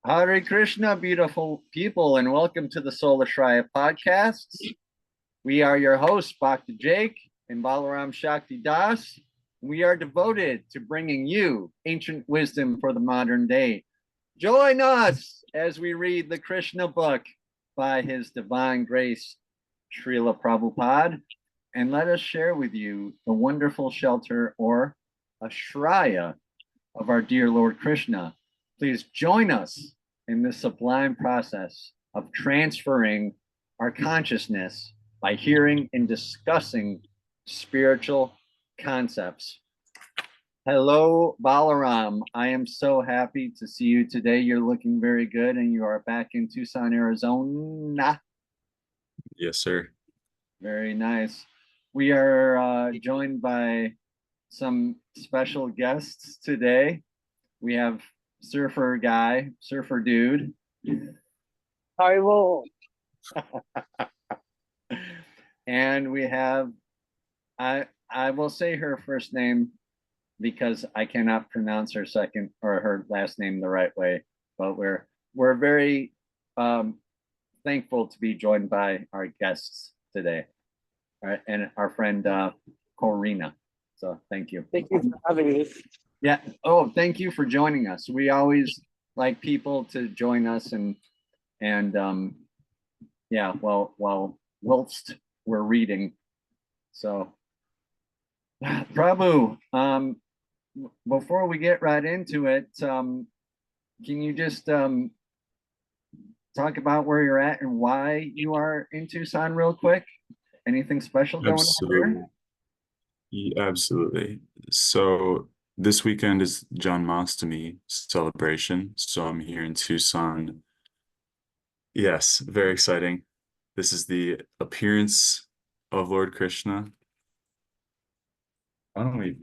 Hare Krishna, beautiful people, and welcome to the Solar Shraya podcasts. We are your hosts, Bhakti Jake and Balaram Shakti Das. We are devoted to bringing you ancient wisdom for the modern day. Join us as we read the Krishna book by His Divine Grace, Srila Prabhupada, and let us share with you the wonderful shelter or ashraya of our dear Lord Krishna. Please join us in this sublime process of transferring our consciousness by hearing and discussing spiritual concepts. Hello, Balaram. I am so happy to see you today. You're looking very good, and you are back in Tucson, Arizona. Yes, sir. Very nice. We are joined by some special guests today. We have surfer guy, surfer dude. I will. And we have I will say her first name because I cannot pronounce her second or her last name the right way. But we're very thankful to be joined by our guests today. All right, and our friend Corina. So thank you. Thank you for having me. Yeah. Oh, thank you for joining us. We always like people to join us and yeah, well, whilst we're reading. So Prabhu, before we get right into it, can you just talk about where you're at and why you are in Tucson real quick? Anything special going on there? Absolutely. So this weekend is Janmastami celebration. So I'm here in Tucson. Yes, very exciting. This is the appearance of Lord Krishna. I don't know.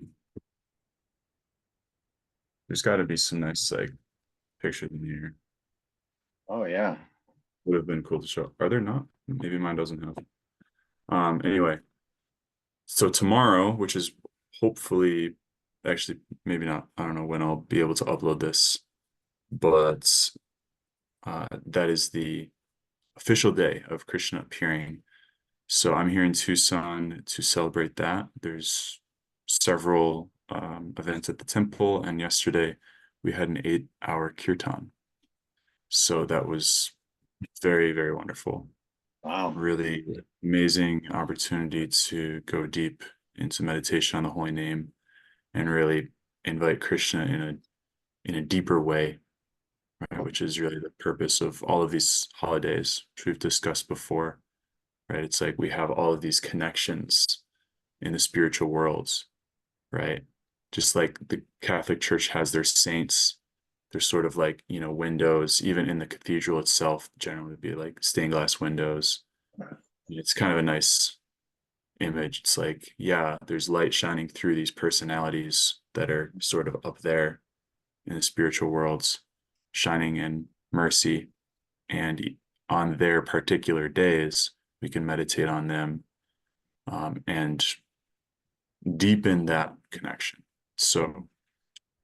There's got to be some nice pictures in here. Oh yeah. Would have been cool to show. Are there not? Maybe mine doesn't have. Anyway, so tomorrow, which is hopefully, actually maybe not, I don't know when I'll be able to upload this, but that is the official day of Krishna appearing. So I'm here in Tucson to celebrate that. There's several events at the temple, and yesterday we had an 8-hour kirtan. So that was very, very wonderful. Wow. Really amazing opportunity to go deep into meditation on the holy name and really invite Krishna in a deeper way, right? Which is really the purpose of all of these holidays, which we've discussed before, right? It's like we have all of these connections in the spiritual worlds, right? Just like the Catholic Church has their saints, there's sort of like, windows, even in the cathedral itself, generally would be like stained glass windows. It's kind of a nice image. It's like, yeah, there's light shining through these personalities that are sort of up there in the spiritual worlds, shining in mercy. And on their particular days, we can meditate on them and deepen that connection. So,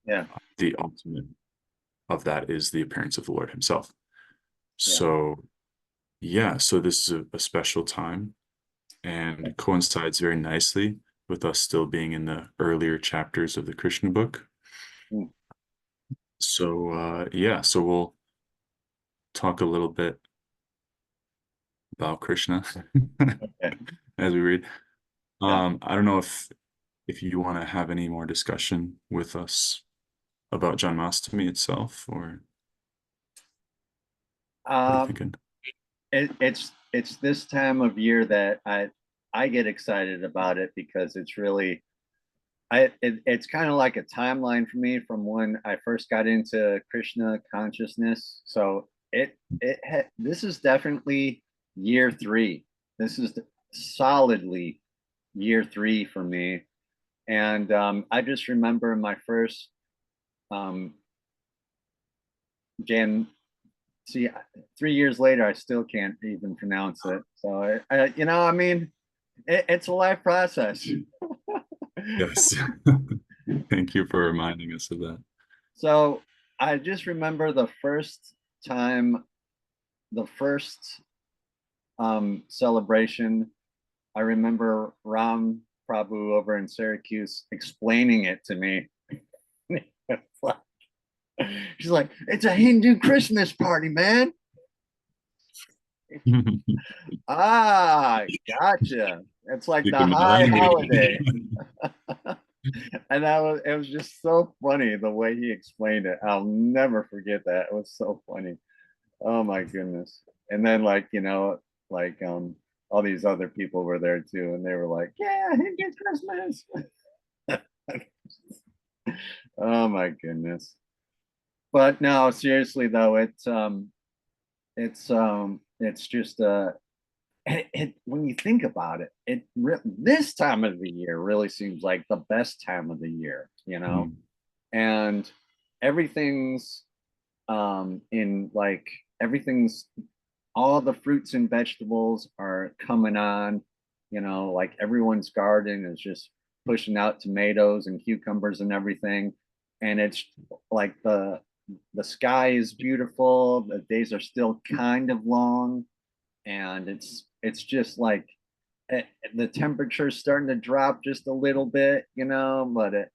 Yeah. the ultimate of that is the appearance of the Lord himself. So, yeah, so this is a special time and it coincides very nicely with us still being in the earlier chapters of the Krishna book. Mm. So, yeah, so we'll talk a little bit about Krishna as we read. I don't know if you want to have any more discussion with us about Janmastami itself, or what are you thinking? It's this time of year that I get excited about it because it's really it's kind of like a timeline for me from when I first got into Krishna consciousness. So this is definitely year 3. This is solidly year 3 for me. And I just remember my first Jan. See, 3 years later, I still can't even pronounce it. So, I mean, it's a life process. Yes. Thank you for reminding us of that. So I just remember the first time, the first celebration, I remember Ram Prabhu over in Syracuse explaining it to me. She's like, it's a Hindu Christmas party, man. Ah, gotcha. It's like the high holiday. And it was just so funny the way he explained it. I'll never forget that. It was so funny. Oh my goodness. And then like, like all these other people were there too, and they were like, yeah, Hindu Christmas. Oh my goodness. But no, seriously though, it's just when you think about it, this time of the year really seems like the best time of the year, and everything's in like everything's all the fruits and vegetables are coming on, like everyone's garden is just pushing out tomatoes and cucumbers and everything, and it's like the sky is beautiful, the days are still kind of long, and it's just like the temperature's starting to drop just a little bit, but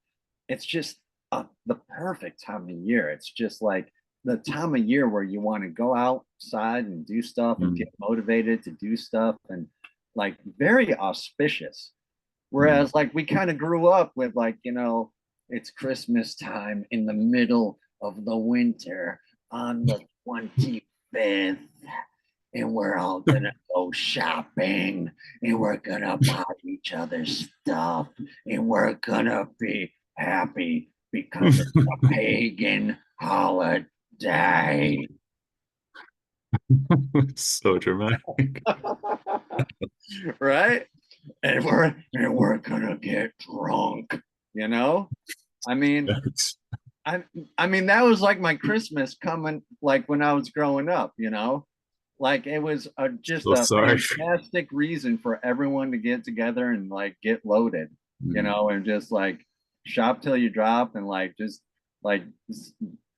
it's just the perfect time of year. It's just like the time of year where you want to go outside and do stuff and get motivated to do stuff, and like very auspicious. Whereas like we kind of grew up with like, it's Christmas time in the middle of the winter on the 25th, and we're all gonna go shopping, and we're gonna buy each other stuff, and we're gonna be happy because it's a pagan holiday. So dramatic. Right? And we're gonna get drunk, I mean, I mean that was like my Christmas coming, like when I was growing up, like it was just So a sorry. fantastic reason for everyone to get together and like get loaded, and just like shop till you drop, and like just like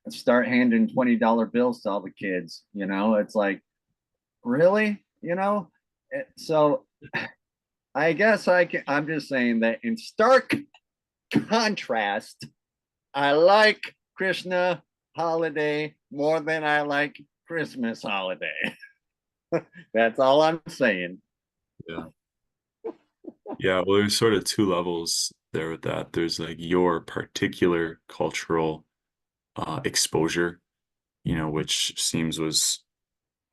start handing $20 bills to all the kids. It's like, really, so I guess I'm just saying that in stark contrast, I like Krishna holiday more than I like Christmas holiday. That's all I'm saying. Yeah. Yeah, well, there's sort of two levels there with that. There's like your particular cultural exposure, which seems was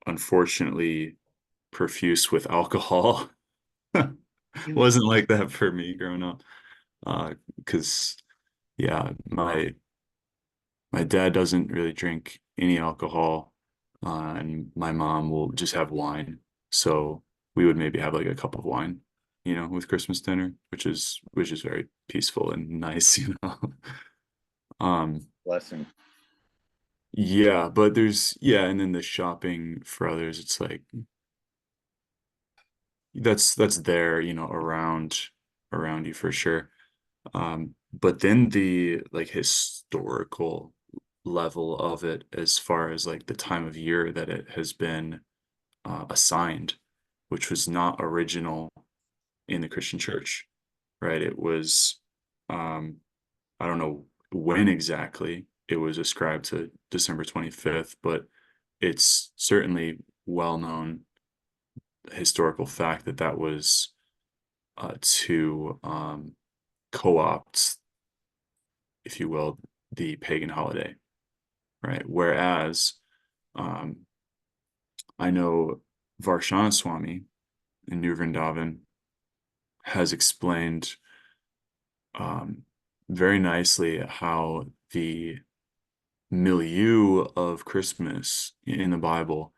unfortunately profuse with alcohol. Wasn't like that for me growing up. Because yeah, my dad doesn't really drink any alcohol, and my mom will just have wine. So we would maybe have like a cup of wine, with Christmas dinner, which is very peaceful and nice. Blessing. Yeah, but and then the shopping for others, it's like that's there, around you for sure. But then the like historical level of it, as far as like the time of year that it has been assigned, which was not original in the Christian church, right? It was, I don't know when exactly it was ascribed to December 25th, but it's certainly well known historical fact that that was to co-opt, if you will, the pagan holiday, right? Whereas I know Varshana Swami in New Vrindavan has explained very nicely how the milieu of Christmas in the Bible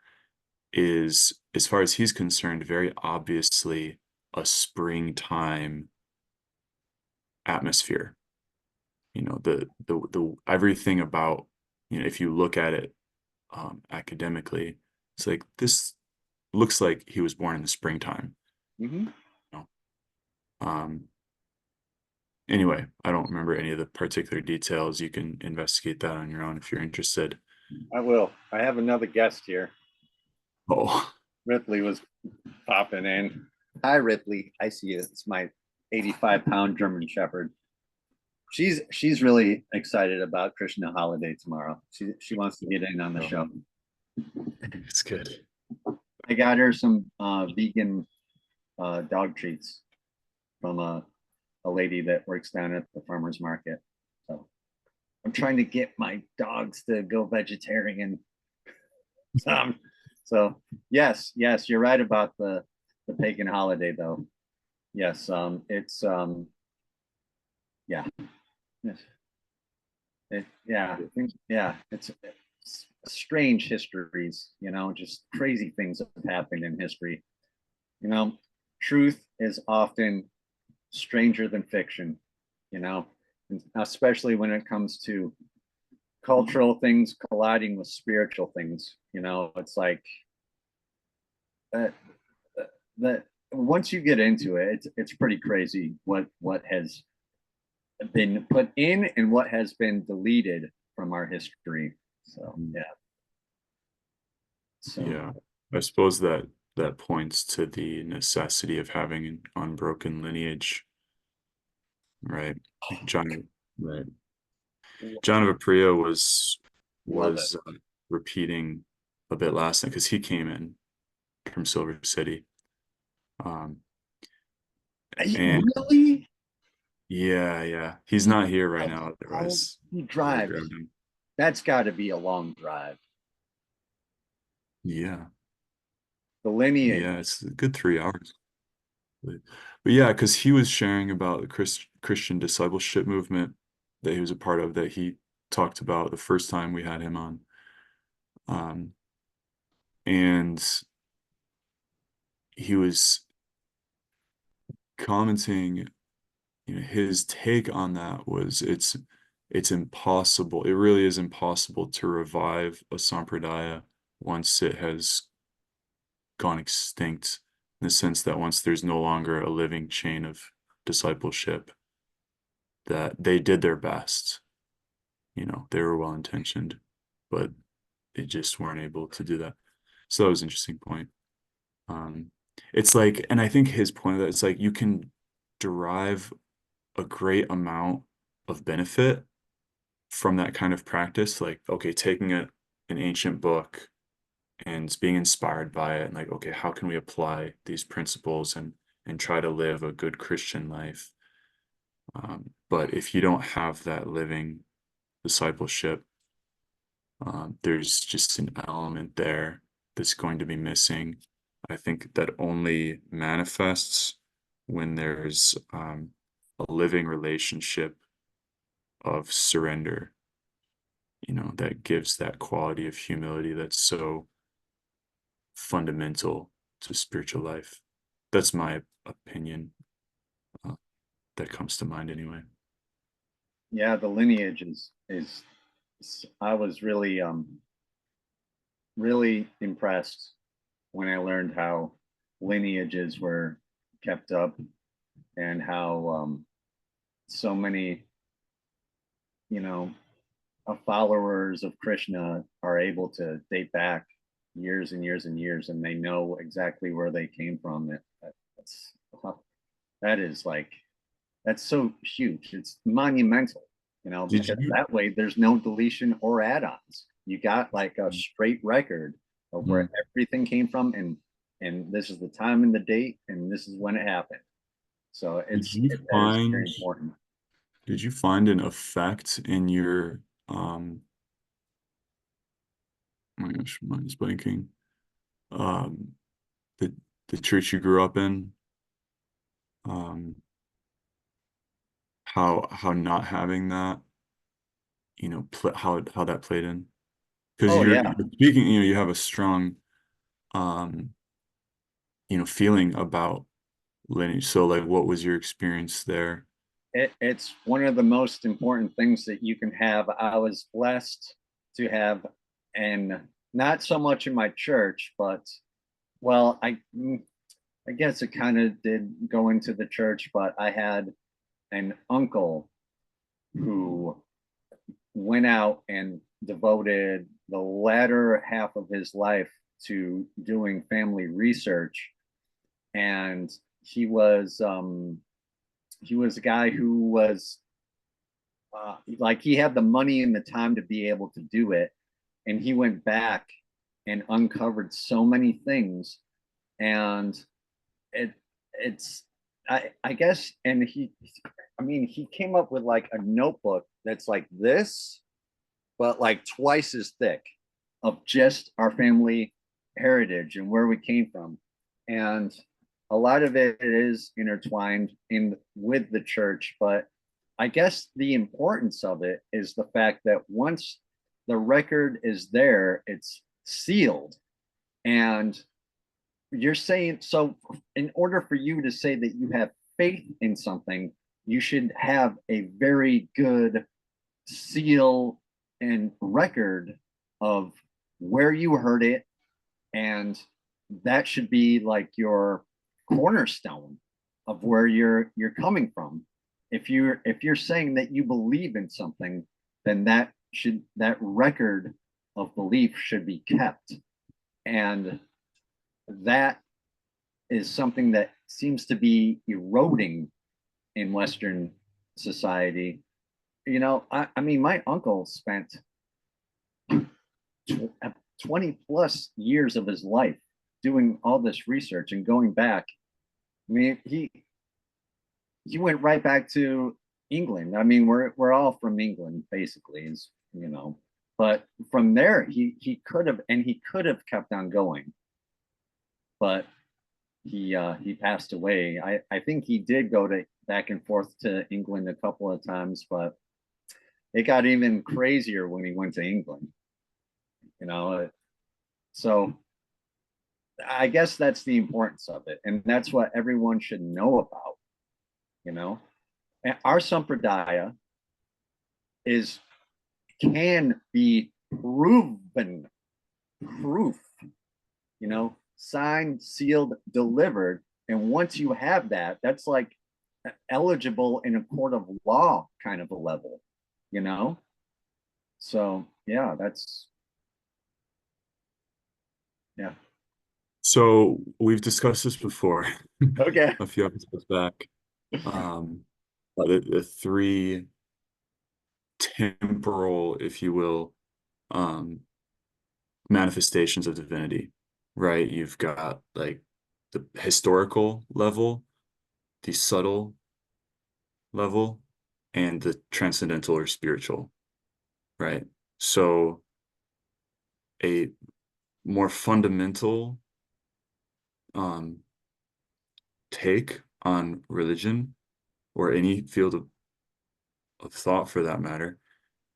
is, as far as he's concerned, very obviously a springtime atmosphere. The everything about, if you look at it academically, it's like this looks like he was born in the springtime. Anyway, I don't remember any of the particular details. You can investigate that on your own if you're interested. I will. I have another guest here. Oh, Ripley was popping in. Hi, Ripley. I see you. It's my 85-pound German Shepherd. She's really excited about Krishna holiday tomorrow. She wants to get in on the show. it's good. I got her some vegan dog treats from a lady that works down at the farmer's market. So I'm trying to get my dogs to go vegetarian. So yes, you're right about the pagan holiday though. Yes, it's yeah. Yes. It's strange histories, just crazy things have happened in history. Truth is often stranger than fiction, especially when it comes to cultural things colliding with spiritual things. It's like that once you get into it, it's pretty crazy what has been put in and what has been deleted from our history. So Yeah, I suppose that points to the necessity of having an unbroken lineage, right? Like John, right? John of Apria was repeating a bit last night because he came in from Silver City. And really? yeah, he's not here right now. Otherwise, he drives. That's got to be a long drive. Yeah. The lineage. Yeah, it's a good 3 hours. But yeah, because he was sharing about the Christian discipleship movement that he was a part of, that he talked about the first time we had him on. And he was commenting, his take on that was it's impossible. It really is impossible to revive a sampradaya once it has gone extinct, in the sense that once there's no longer a living chain of discipleship, that they did their best. They were well intentioned, but they just weren't able to do that. So that was an interesting point. It's like, and I think his point of that, it's like you can derive a great amount of benefit from that kind of practice. Like, okay, taking an ancient book and being inspired by it, and like, okay, how can we apply these principles and try to live a good Christian life? But if you don't have that living discipleship, there's just an element there that's going to be missing. I think that only manifests when there's a living relationship of surrender, that gives that quality of humility that's so fundamental to spiritual life. That's my opinion. That comes to mind anyway. Yeah, the lineage is I was really really impressed when I learned how lineages were kept up and how so many followers of Krishna are able to date back years and years and years, and they know exactly where they came from. That's so huge. It's monumental, because that way there's no deletion or add-ons. You got like a straight record of where everything came from, and this is the time and the date, and this is when it happened. So it's very important. Did you find an effect in your oh my gosh, mine is blanking. The church you grew up in, how not having that, how that played in? Because you're speaking, you have a strong feeling about lineage. So like, what was your experience there? It's one of the most important things that you can have. I was blessed to have, and not so much in my church, but well, I guess it kind of did go into the church, but I had an uncle who went out and devoted the latter half of his life to doing family research, and he was a guy who was like, he had the money and the time to be able to do it, and he went back and uncovered so many things. And it it's I guess, and he came up with like a notebook that's like this, but like twice as thick, of just our family heritage and where we came from. And a lot of it is intertwined in with the church, but I guess the importance of it is the fact that once the record is there, it's sealed. And you're saying, so in order for you to say that you have faith in something, you should have a very good seal and record of where you heard it, and that should be like your cornerstone of where you're coming from. If you're saying that you believe in something, then that record of belief should be kept. And that is something that seems to be eroding in Western society. I mean, my uncle spent 20 plus years of his life doing all this research and going back. I mean, he went right back to England. I mean, we're all from England, basically, but from there he could have kept on going, but he passed away. I think he did go to back and forth to England a couple of times, but it got even crazier when he went to England. So I guess that's the importance of it, and that's what everyone should know about. And our sampradaya can be proven, proof, signed, sealed, delivered. And once you have that, that's like eligible in a court of law kind of a level, So yeah, yeah. So we've discussed this before Okay. a few episodes back. The three temporal, if you will, manifestations of divinity, right? You've got like the historical level, the subtle level, and the transcendental or spiritual, right? So a more fundamental take on religion, or any field of thought for that matter,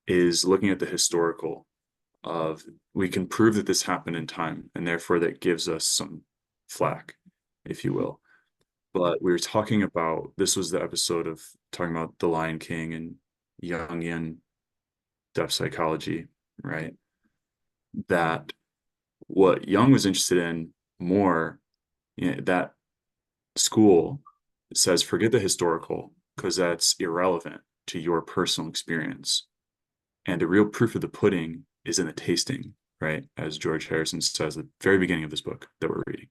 is looking at the historical of, we can prove that this happened in time, and therefore that gives us some flack, if you will. But we were talking about, this was the episode of talking about the Lion King and Jungian depth psychology, right? That what Jung was interested in more, that school says, forget the historical, because that's irrelevant to your personal experience. And the real proof of the pudding is in the tasting, right? As George Harrison says at the very beginning of this book that we're reading,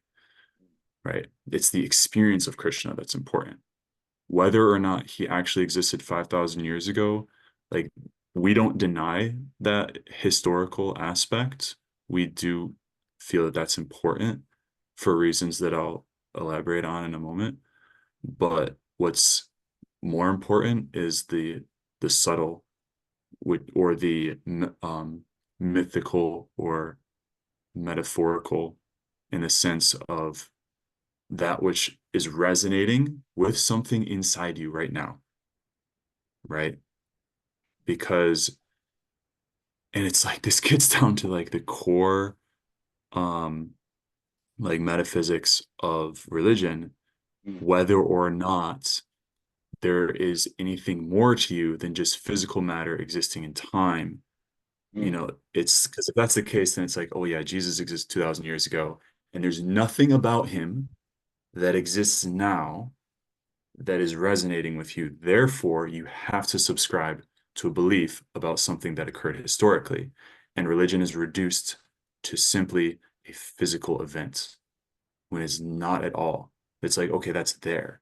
right? It's the experience of Krishna that's important. Whether or not he actually existed 5,000 years ago, like, we don't deny that historical aspect. We do feel that that's important for reasons that I'll elaborate on in a moment. But what's more important is the subtle, or the mythical or metaphorical, in the sense of that which is resonating with something inside you right now, right? Because, and it's like, this gets down to like the core like metaphysics of religion, whether or not there is anything more to you than just physical matter existing in time. It's because if that's the case, then it's like, oh yeah, Jesus existed 2,000 years ago, and there's nothing about him that exists now that is resonating with you. Therefore, you have to subscribe to a belief about something that occurred historically. And religion is reduced to simply a physical event when it's not at all. It's like, okay, that's there.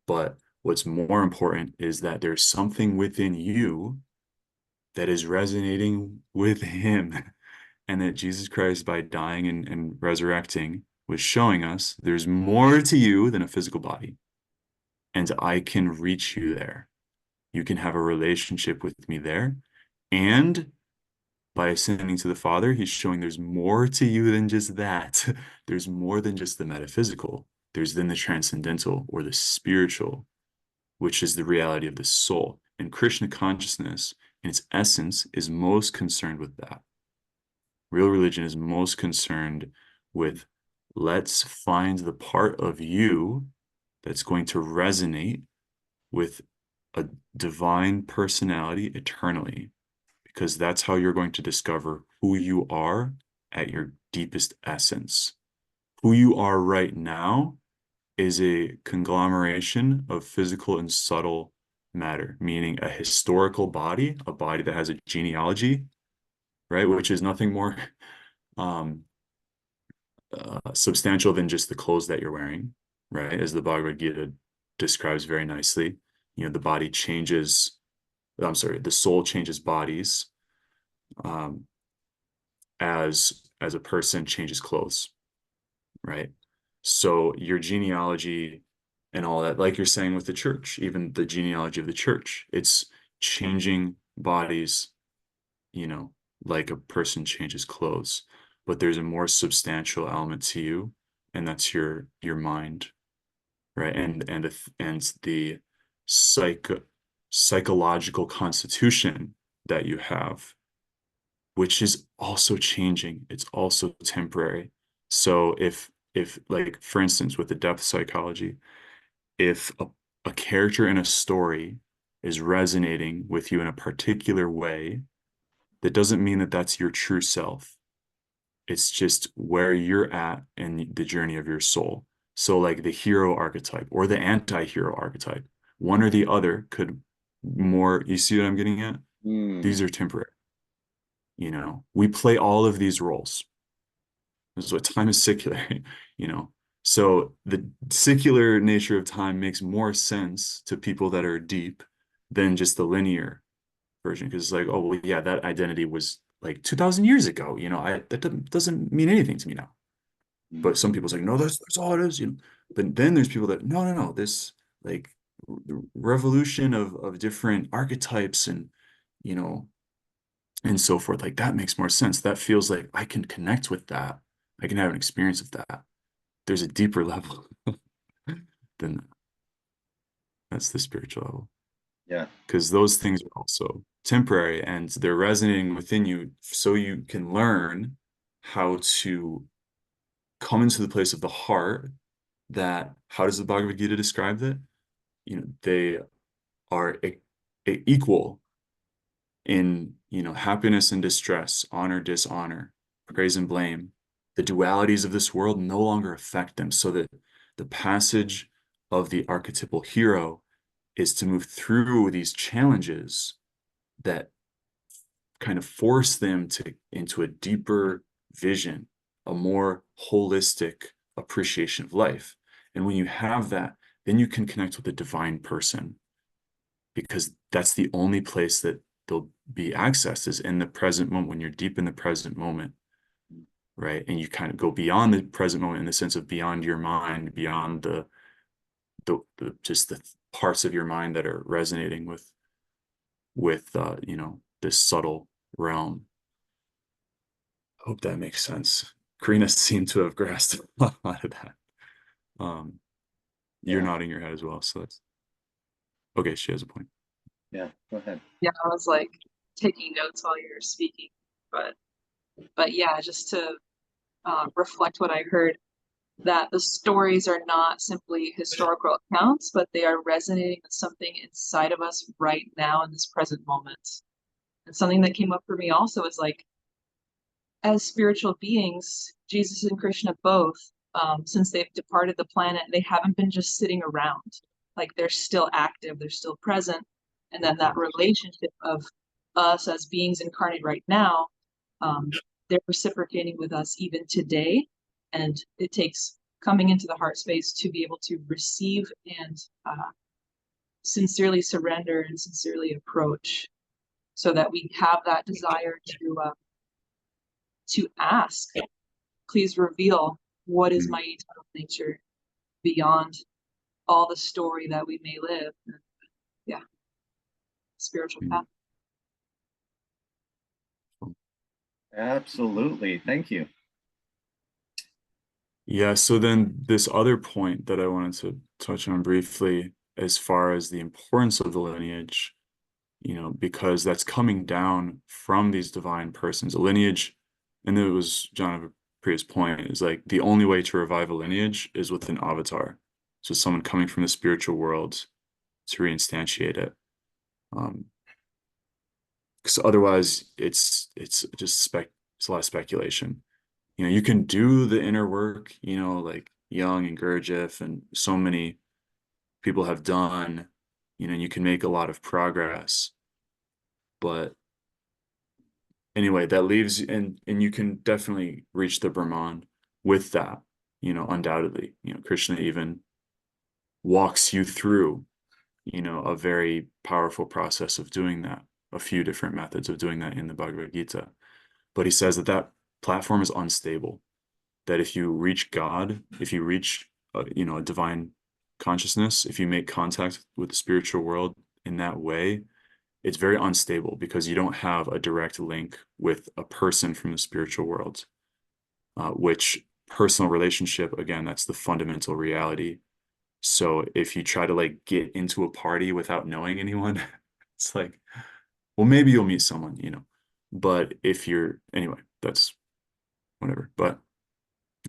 But what's more important is that there's something within you that is resonating with him. And that Jesus Christ, by dying and resurrecting, was showing us there's more to you than a physical body. And I can reach you there. You can have a relationship with me there. And by ascending to the Father, he's showing there's more to you than just that. There's more than just the metaphysical. There's then the transcendental or the spiritual, which is the reality of the soul. And Krishna consciousness, in its essence, is most concerned with that. Real religion is most concerned with, let's find the part of you that's going to resonate with a divine personality eternally, because that's how you're going to discover who you are at your deepest essence. Who you are right now is a conglomeration of physical and subtle matter, meaning a historical body, a body that has a genealogy, right? Which is nothing more substantial than just the clothes that you're wearing, right? As the Bhagavad Gita describes very nicely, the body changes, the soul changes bodies as a person changes clothes, right? So your genealogy and all that, like you're saying with the church, even the genealogy of the church, it's changing bodies, like a person changes clothes, but there's a more substantial element to you, and that's your mind, right? And the psychological constitution that you have, which is also changing. It's also temporary. So if like, for instance, with the depth psychology, if a character in a story is resonating with you in a particular way, that doesn't mean that that's your true self. It's just where you're at in the journey of your soul. So like the hero archetype or the anti-hero archetype, one or the other could more, you see what I'm getting at? These are temporary. We play all of these roles. This is what time is secular, So the secular nature of time makes more sense to people that are deep than just the linear version, because it's like, oh, well, yeah, that identity was like 2,000 years ago. That doesn't mean anything to me now. But some people say, no, that's all it is. But then there's people that no, this like revolution of different archetypes and and so forth. Like that makes more sense. That feels like I can connect with that. I can have an experience of that. There's a deeper level than that. That's the spiritual level. Yeah. Because those things are also temporary and they're resonating within you, so you can learn how to come into the place of the heart. That, how does the Bhagavad Gita describe that? They are equal in happiness and distress, honor, dishonor, praise and blame. The dualities of this world no longer affect them, so that the passage of the archetypal hero is to move through these challenges that kind of force them into a deeper vision, a more holistic appreciation of life. And when you have that, then you can connect with the divine person, because that's the only place that they'll be accessed, is in the present moment, when you're deep in the present moment, right? And you kind of go beyond the present moment in the sense of beyond your mind, beyond the just the parts of your mind that are resonating with this subtle realm. I hope that makes sense. Karina seemed to have grasped a lot of that. You're nodding your head as well, so that's okay. She has a point. Yeah, go ahead. Yeah, I was like taking notes while you were speaking, but yeah, just to reflect what I heard, that the stories are not simply historical accounts, but they are resonating with something inside of us right now in this present moment. And something that came up for me also is like, as spiritual beings, Jesus and Krishna both, since they've departed the planet, they haven't been just sitting around. Like they're still active, they're still present. And then that relationship of us as beings incarnate right now, they're reciprocating with us even today. And it takes coming into the heart space to be able to receive and sincerely surrender and sincerely approach, so that we have that desire to ask, please reveal what is my eternal nature beyond all the story that we may live. Yeah, spiritual path. Absolutely. Thank you. Yeah, so then this other point that I wanted to touch on briefly, as far as the importance of the lineage, because that's coming down from these divine persons. A lineage, and it was John Priya's point, is like the only way to revive a lineage is with an avatar. So someone coming from the spiritual world to reinstantiate it. Because otherwise it's just it's a lot of speculation. You can do the inner work, like Jung and Gurdjieff and so many people have done, you can make a lot of progress. But anyway, that leaves, and you can definitely reach the Brahman with that, undoubtedly. Krishna even walks you through, a very powerful process of doing that, a few different methods of doing that in the Bhagavad Gita. But he says that platform is unstable, that if you reach God, if you reach a divine consciousness, if you make contact with the spiritual world in that way, it's very unstable, because you don't have a direct link with a person from the spiritual world, which personal relationship, again, that's the fundamental reality. So if you try to like get into a party without knowing anyone, it's like, well, maybe you'll meet someone, but anyway, that's whatever. But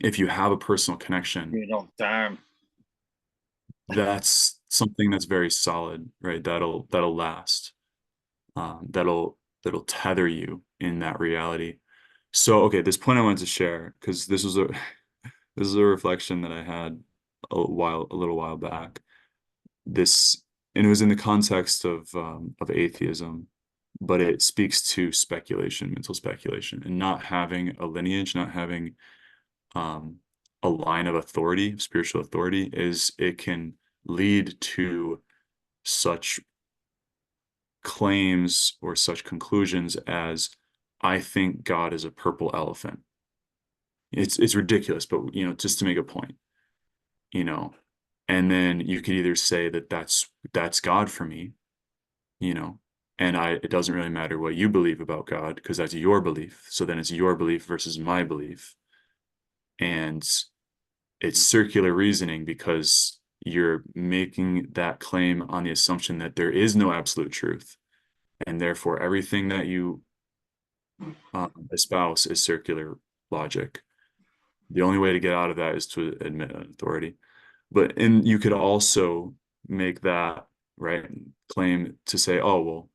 if you have a personal connection, that's something that's very solid, right? That'll last. That'll tether you in that reality. So, okay, this point I wanted to share, because this is a reflection that I had a little while back. And it was in the context of atheism, but it speaks to speculation, mental speculation, and not having a lineage, not having a line of authority, spiritual authority, it can lead to such claims or such conclusions as, I think God is a purple elephant. It's ridiculous, but just to make a point, and then you could either say that that's God for me, and it doesn't really matter what you believe about God, because that's your belief. So then it's your belief versus my belief. And it's circular reasoning, because you're making that claim on the assumption that there is no absolute truth, and therefore everything that you espouse is circular logic. The only way to get out of that is to admit an authority. And you could also make that claim to say, oh, well,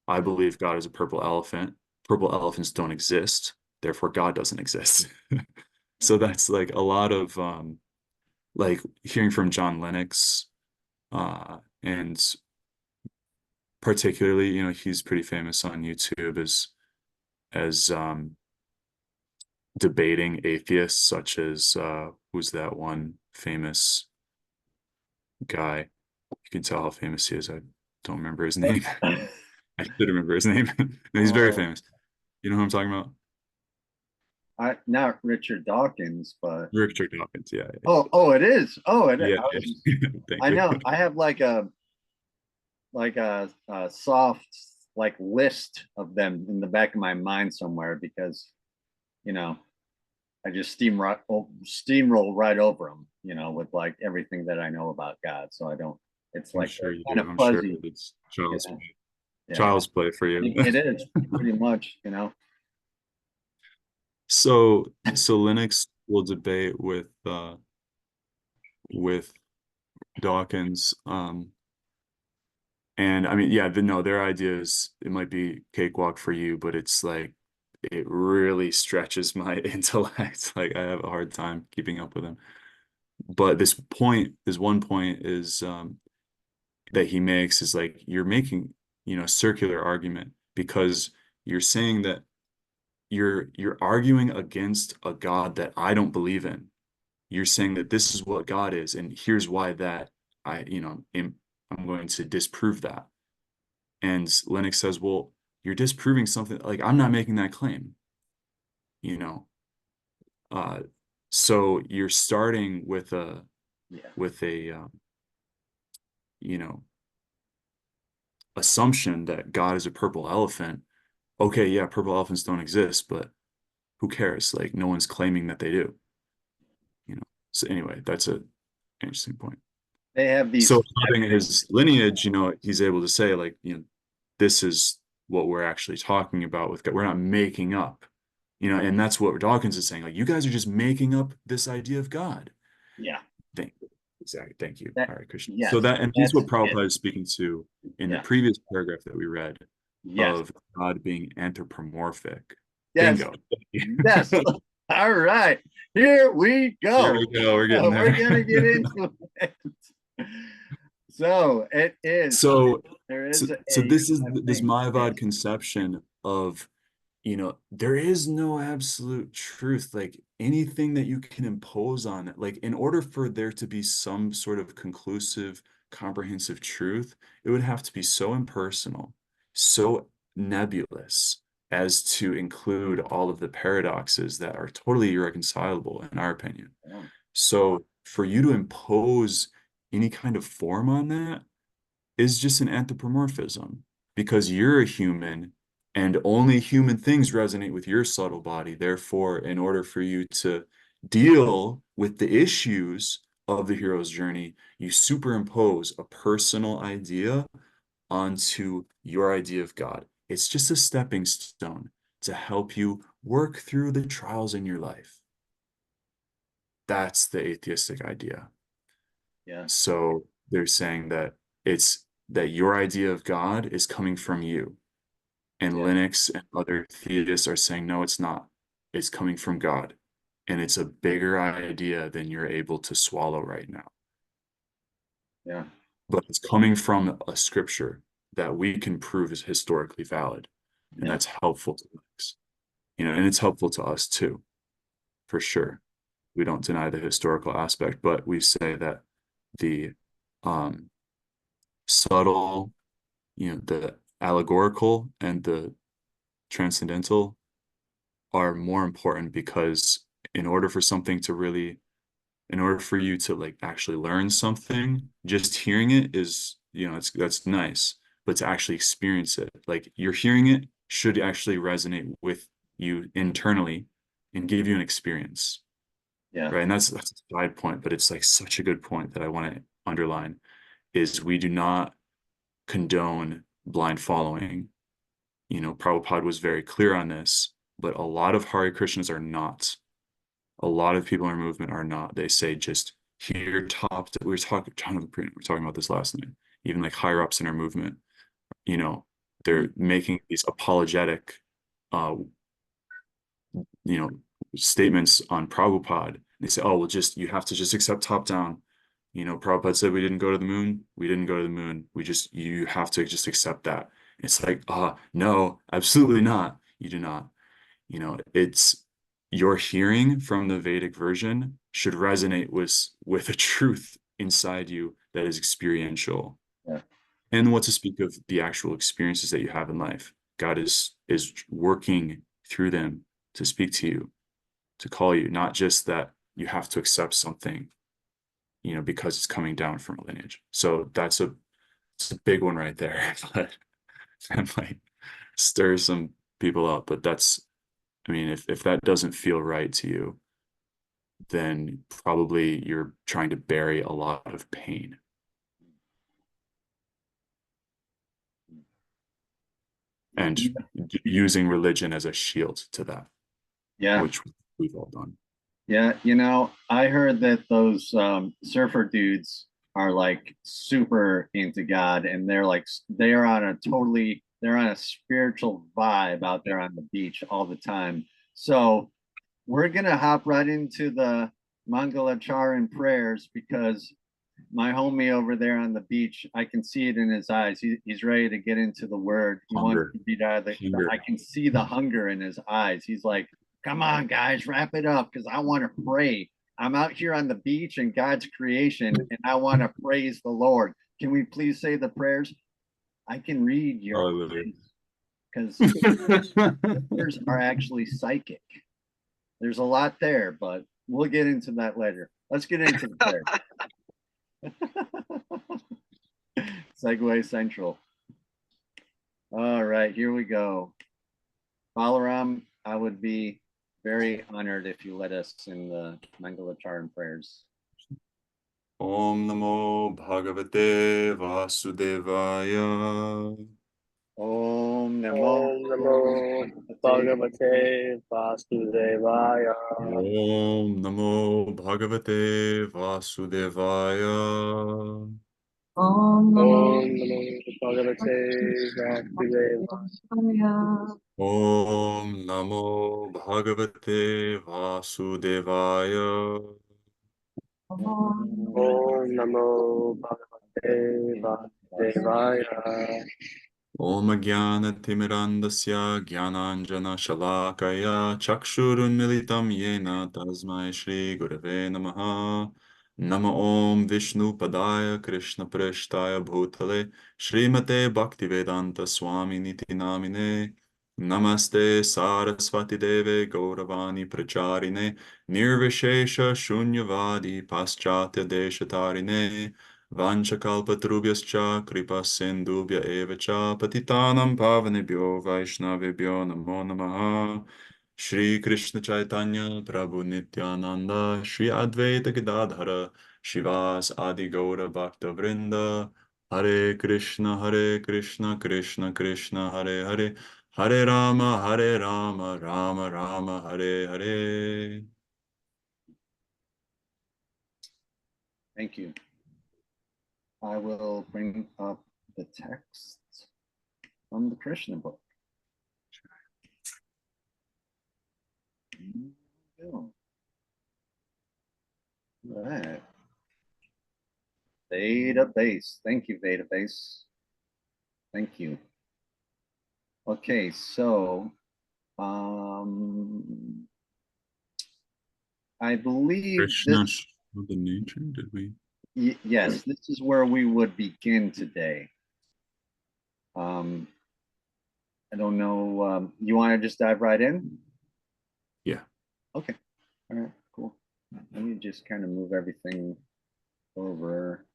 I believe God is a purple elephant. Purple elephants don't exist, therefore God doesn't exist. So that's like a lot of like hearing from John Lennox, and particularly, he's pretty famous on YouTube as debating atheists, such as who's that one famous guy? You can tell how famous he is. I don't remember his name. I should remember his name. No, he's very famous. You know who I'm talking about? Not Richard Dawkins, but Richard Dawkins. Yeah. Oh, it is. Oh, it is. Yeah. I know. I have like a soft like list of them in the back of my mind somewhere, because I just steamroll right over them, with like everything that I know about God. So I don't. It's like kind of fuzzy. Sure it's child's play for you. It is pretty much, So Linux will debate with Dawkins, and I mean, yeah, their ideas, it might be cakewalk for you, but it's like it really stretches my intellect. Like I have a hard time keeping up with them. But this one point is that he makes is like you're making circular argument, because you're saying that you're arguing against a God that I don't believe in. You're saying that this is what God is, and here's why that I'm going to disprove that. And Lennox says, well, you're disproving something, like, I'm not making that claim, so you're starting with a assumption that God is a purple elephant. Okay, yeah, purple elephants don't exist, but who cares? Like, no one's claiming that they do. So anyway, that's an interesting point. They have these. So having his lineage, he's able to say, like, this is what we're actually talking about with God. We're not making up, and that's what Dawkins is saying. Like, you guys are just making up this idea of God. Yeah. Exactly. Thank you. That, all right, Krishna. Yes, so that's what Prabhupada is speaking to in the Yeah. previous paragraph that we read, Yes. of God being anthropomorphic. Yes. Bingo. Yes. All right. Here we go. Here we go. We're getting there. We're gonna get into it. So it is. So there is. So this is this Mayavad conception of, there is no absolute truth. Like, anything that you can impose on it, like, in order for there to be some sort of conclusive, comprehensive truth, it would have to be so impersonal, so nebulous, as to include all of the paradoxes that are totally irreconcilable, in our opinion. Yeah. So for you to impose any kind of form on that is just an anthropomorphism, because you're a human and only human things resonate with your subtle body. Therefore, in order for you to deal with the issues of the hero's journey, you superimpose a personal idea onto your idea of God. It's just a stepping stone to help you work through the trials in your life. That's the atheistic idea. Yeah. So they're saying that it's that your idea of God is coming from you. And Lennox and other theists are saying, no, it's not. It's coming from God. And it's a bigger idea than you're able to swallow right now. Yeah. But it's coming from a scripture that we can prove is historically valid. And that's helpful to Lennox. And it's helpful to us too, for sure. We don't deny the historical aspect, but we say that the subtle, the allegorical and the transcendental are more important, because in order for you to like actually learn something, just hearing it is, that's nice, but to actually experience it, like, you're hearing it should actually resonate with you internally and give you an experience. Yeah. Right. And that's a side point, but it's like such a good point that I want to underline, is we do not condone blind following. Prabhupada was very clear on this, but a lot of Hare Krishnas are not. A lot of people in our movement are not. They say, just here top. We were talking about this last night. Even like higher ups in our movement, they're making these apologetic, statements on Prabhupada. They say, oh, well, you have to just accept top down. Prabhupada said we didn't go to the moon. We didn't go to the moon. You have to just accept that. It's like, no, absolutely not. You do not. It's your hearing from the Vedic version should resonate with a truth inside you that is experiential. Yeah. And what to speak of the actual experiences that you have in life. God is working through them to speak to you, to call you, not just that you have to accept something, because it's coming down from a lineage. So it's a big one right there. But that might stir some people up. But if that doesn't feel right to you, then probably you're trying to bury a lot of pain. And using religion as a shield to that. Yeah. Which we've all done. Yeah. I heard that those surfer dudes are like super into God, and they're on a spiritual vibe out there on the beach all the time. So we're gonna hop right into the Mangalacharan prayers, because my homie over there on the beach, I can see it in his eyes. He's ready to get into the word. He wants Hunger. to beat out of Hunger. I can see the hunger in his eyes. He's like, come on, guys, wrap it up because I want to pray. I'm out here on the beach in God's creation and I want to praise the Lord. Can we please say the prayers? I can read your Hallelujah. because prayers are actually psychic. There's a lot there, but we'll get into that later. Let's get into the prayer. Segue Central. All right, here we go. Balaram, I would be very honored if you led us in the Mangalacharan prayers. Om Namo Bhagavate Vasudevaya. Om Namo Om Namo Bhagavate Vasudevaya. Om Namo Bhagavate Vasudevaya. Om Om Namo Namo Bhagavate Vasudevaya. Om Namo Bhagavate Vasudevaya. Om Namo Bhagavate Vasudevaya. Om Jnana Timirandasya Jnananjana Shalakaya Chakshurunmilitam Yena Tasmai Shri Gurave Namaha. Nama Om Vishnu Padaya Krishna Preshtaya Bhutale Srimate Bhaktivedanta Swami Niti Namine. Namaste Saraswati Deve Gauravani Pracharine Nirvishesha Shunyavadi Paschatya Deshatarine Vanchakalpatrubhyascha kripa sindubhya eva cha patitanam pavanebhyo vaishnavebhyo namo namaha. Shri Krishna Chaitanya Prabhu Nityananda Shri Advaita Gadadhara Shivas Adi Gaura Bhakta Vrinda. Hare Krishna Krishna Krishna Hare Hare Hare Rama Rama Rama Hare Hare. Thank you. I will bring up the text from the Krishna book. All right. Database. Thank you, database. Thank you. Okay, so I believe Krishna this, of the nature, did we? Yes, this is where we would begin today. I don't know. You want to just dive right in? Yeah. Okay. All right, cool. Let me just kind of move everything over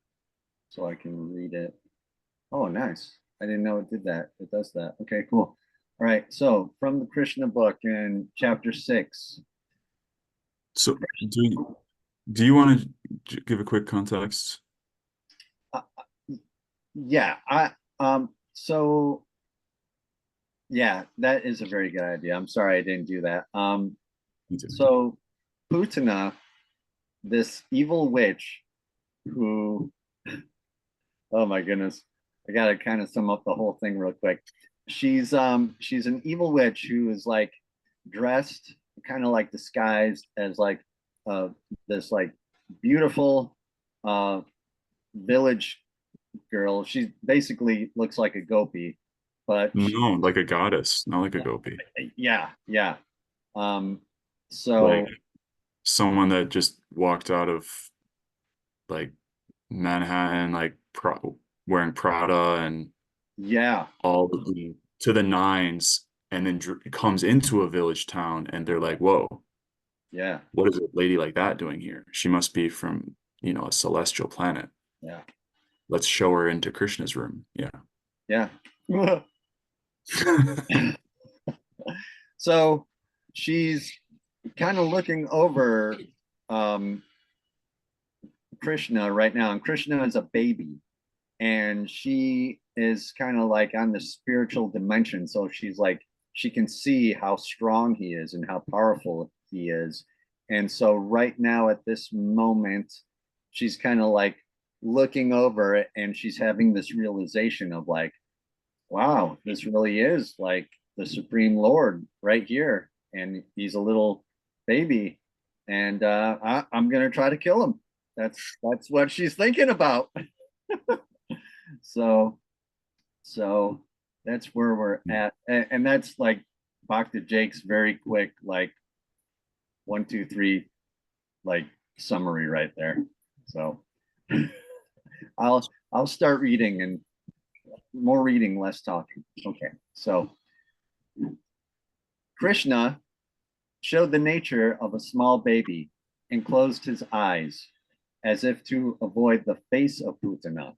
so I can read it. Oh, nice. I didn't know it did that. It does that. Okay, cool. All right. So from the Krishna book in chapter 6. So do you want to give a quick context? Yeah, so yeah, that is a very good idea. I'm sorry I didn't do that. So Putana, this evil witch who, oh my goodness, I gotta kind of sum up the whole thing real quick. She's an evil witch who is like dressed, kind of like disguised as like this like beautiful village girl. She basically looks like a gopi, but No, like a goddess, not like a gopi. yeah. So Like someone that just walked out of like Manhattan, like wearing Prada and yeah, all to the nines, and then comes into a village town, and they're like, "Whoa, yeah, what is a lady like that doing here? She must be from, a celestial planet. yeah, Let's show her into Krishna's room." Yeah. So she's kind of looking over Krishna right now, and Krishna is a baby, and she is kind of like on the spiritual dimension. So she's like, she can see how strong he is and how powerful he is. And so right now at this moment, she's kind of like looking over it, and she's having this realization of like, wow, this really is like the Supreme Lord right here. And he's a little baby, and I'm gonna try to kill him. That's what she's thinking about. So that's where we're at. And that's like Bhakti Jake's very quick, like 1, 2, 3, like summary right there. So I'll start reading, and more reading, less talking. Okay, so Krishna showed the nature of a small baby and closed his eyes as if to avoid the face of Putana.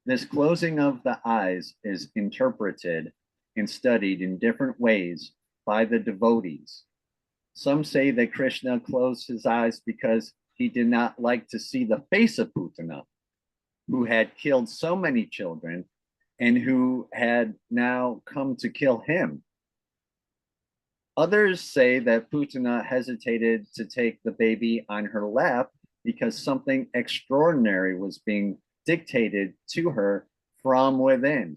This closing of the eyes is interpreted and studied in different ways by the devotees. Some say that Krishna closed his eyes because he did not like to see the face of Putana, who had killed so many children and who had now come to kill him. Others say that Putana hesitated to take the baby on her lap because something extraordinary was being dictated to her from within,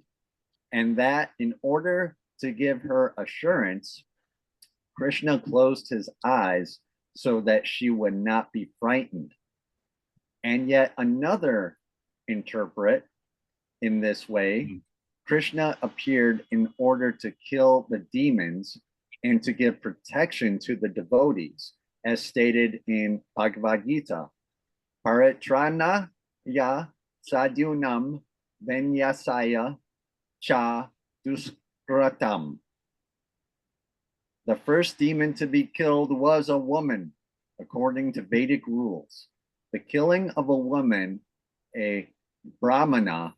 and that in order to give her assurance, Krishna closed his eyes so that she would not be frightened. And yet another interpret in this way, Krishna appeared in order to kill the demons and to give protection to the devotees, as stated in Bhagavad Gita. Paritrana ya sadhunam venyasaya cha duskratam. The first demon to be killed was a woman, according to Vedic rules. The killing of a woman, a brahmana,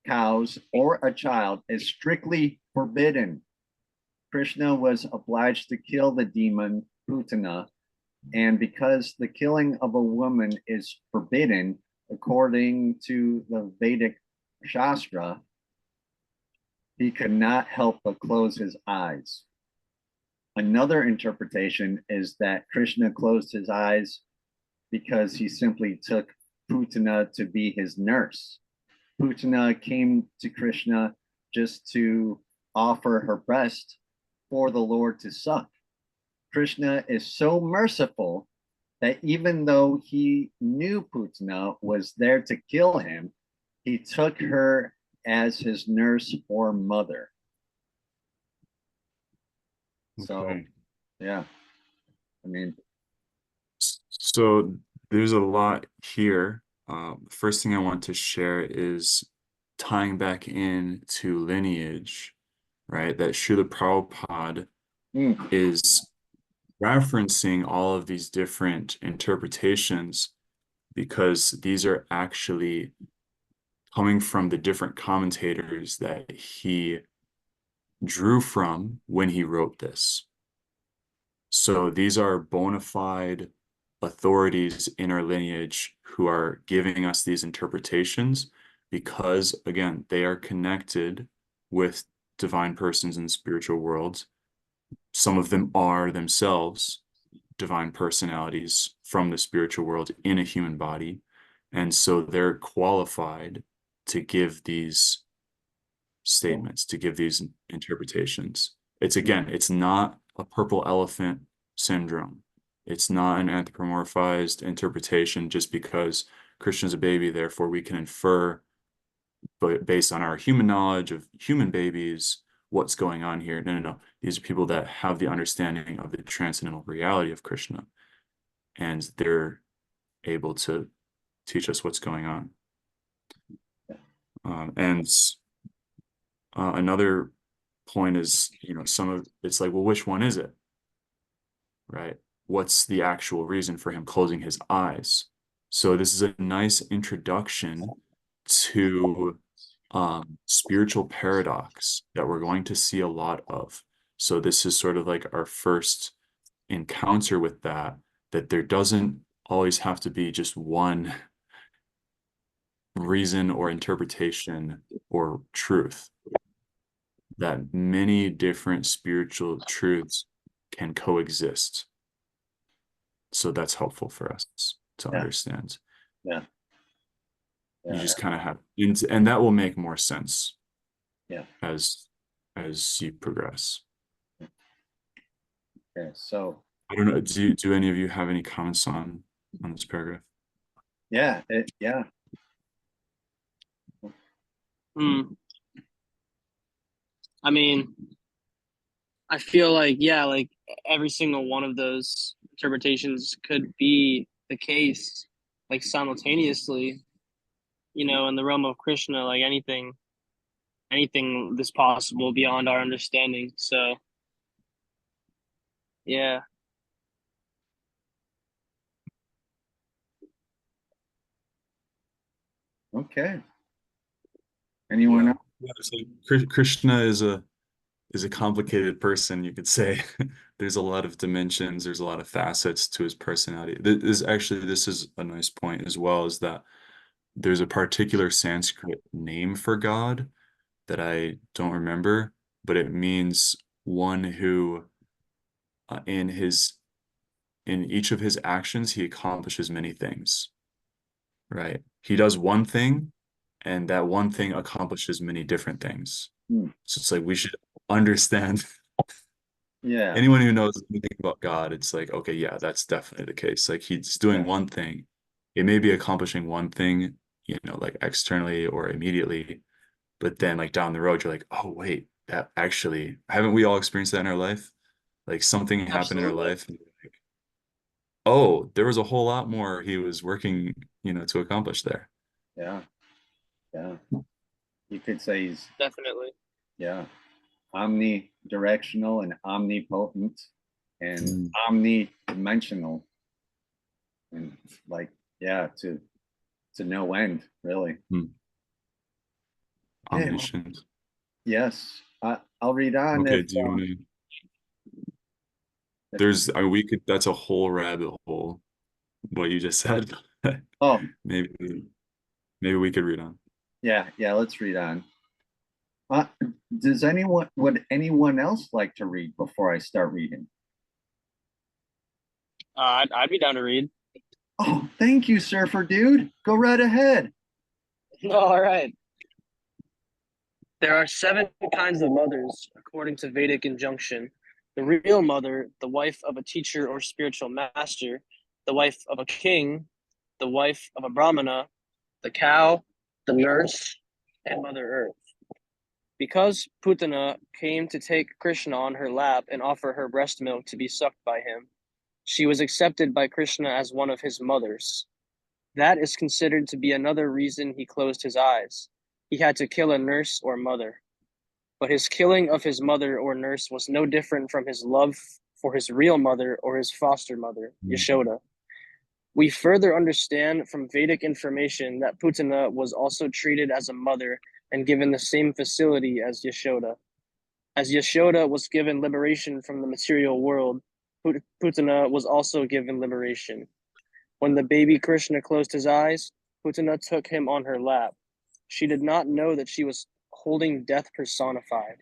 cows, or a child is strictly forbidden. Krishna was obliged to kill the demon Putana, and because the killing of a woman is forbidden according to the Vedic Shastra, he could not help but close his eyes. Another interpretation is that Krishna closed his eyes because he simply took Putana to be his nurse. Putana came to Krishna just to offer her breast for the Lord to suck. Krishna is so merciful that even though he knew Putana was there to kill him, he took her as his nurse or mother. So, Okay. yeah, I mean, So there's a lot here. The first thing I want to share is tying back in to lineage, right? That Srila Prabhupada is referencing all of these different interpretations because these are actually coming from the different commentators that he drew from when he wrote this. So these are bona fide authorities in our lineage who are giving us these interpretations because, again, they are connected with divine persons in the spiritual world. Some of them are themselves divine personalities from the spiritual world in a human body. And so they're qualified to give these statements, to give these interpretations. It's not a purple elephant syndrome. It's not an anthropomorphized interpretation just because Krishna's a baby, therefore we can infer, but based on our human knowledge of human babies, what's going on here. No. These are people that have the understanding of the transcendental reality of Krishna, and they're able to teach us what's going on. Another point is, it's like, well, which one is it? Right? What's the actual reason for him closing his eyes? So this is a nice introduction to spiritual paradox that we're going to see a lot of. So this is sort of like our first encounter with that there doesn't always have to be just one reason or interpretation or truth, that many different spiritual truths can coexist. So that's helpful for us to understand. Yeah. You just kind of have, and that will make more sense. Yeah. As you progress. Okay, so I don't know. Do any of you have any comments on on this paragraph. Yeah, yeah. I mean, I feel like, yeah, like every single one of those interpretations could be the case, like simultaneously, you know, in the realm of Krishna, like anything is possible beyond our understanding. So, yeah. Okay. Anyone else? Yeah, so Krishna is a complicated person, you could say. There's a lot of dimensions, there's a lot of facets to his personality. This is a nice point as well, is that there's a particular Sanskrit name for God that I don't remember, but it means one who in each of his actions he accomplishes many things, right? He does one thing and that one thing accomplishes many different things. Hmm. So it's like we should understand. Yeah. Anyone who knows anything about God, it's like, okay, yeah, that's definitely the case. Like he's doing one thing. It may be accomplishing one thing, you know, like externally or immediately, but then like down the road, you're like, oh, wait, that actually, haven't we all experienced that in our life? Like something happened in our Absolutely. life. And like, oh, there was a whole lot more he was working, you know, to accomplish there. Yeah. Yeah. You could say he's, Definitely. yeah, omnidirectional and omnipotent and Mm. omnidimensional. And like, yeah, to no end, really. Mm. Omniscient. Yes. I'll read on. Okay, If, do you want to? There's, I mean, we could, that's a whole rabbit hole, what you just said. oh, Maybe we could read on. yeah, let's read on. Would anyone else like to read before I start reading? I'd be down to read. Oh, thank you, Surfer Dude. Go right ahead. All right. There are 7 kinds of mothers, according to Vedic injunction. The real mother, the wife of a teacher or spiritual master, the wife of a king, the wife of a brahmana, the cow, the nurse, and Mother Earth. Because Putana came to take Krishna on her lap and offer her breast milk to be sucked by him, she was accepted by Krishna as one of his mothers. That is considered to be another reason he closed his eyes. He had to kill a nurse or mother. But his killing of his mother or nurse was no different from his love for his real mother or his foster mother, Yashoda. We further understand from Vedic information that Putana was also treated as a mother and given the same facility as Yashoda. As Yashoda was given liberation from the material world, Putana was also given liberation. When the baby Krishna closed his eyes, Putana took him on her lap. She did not know that she was holding death personified.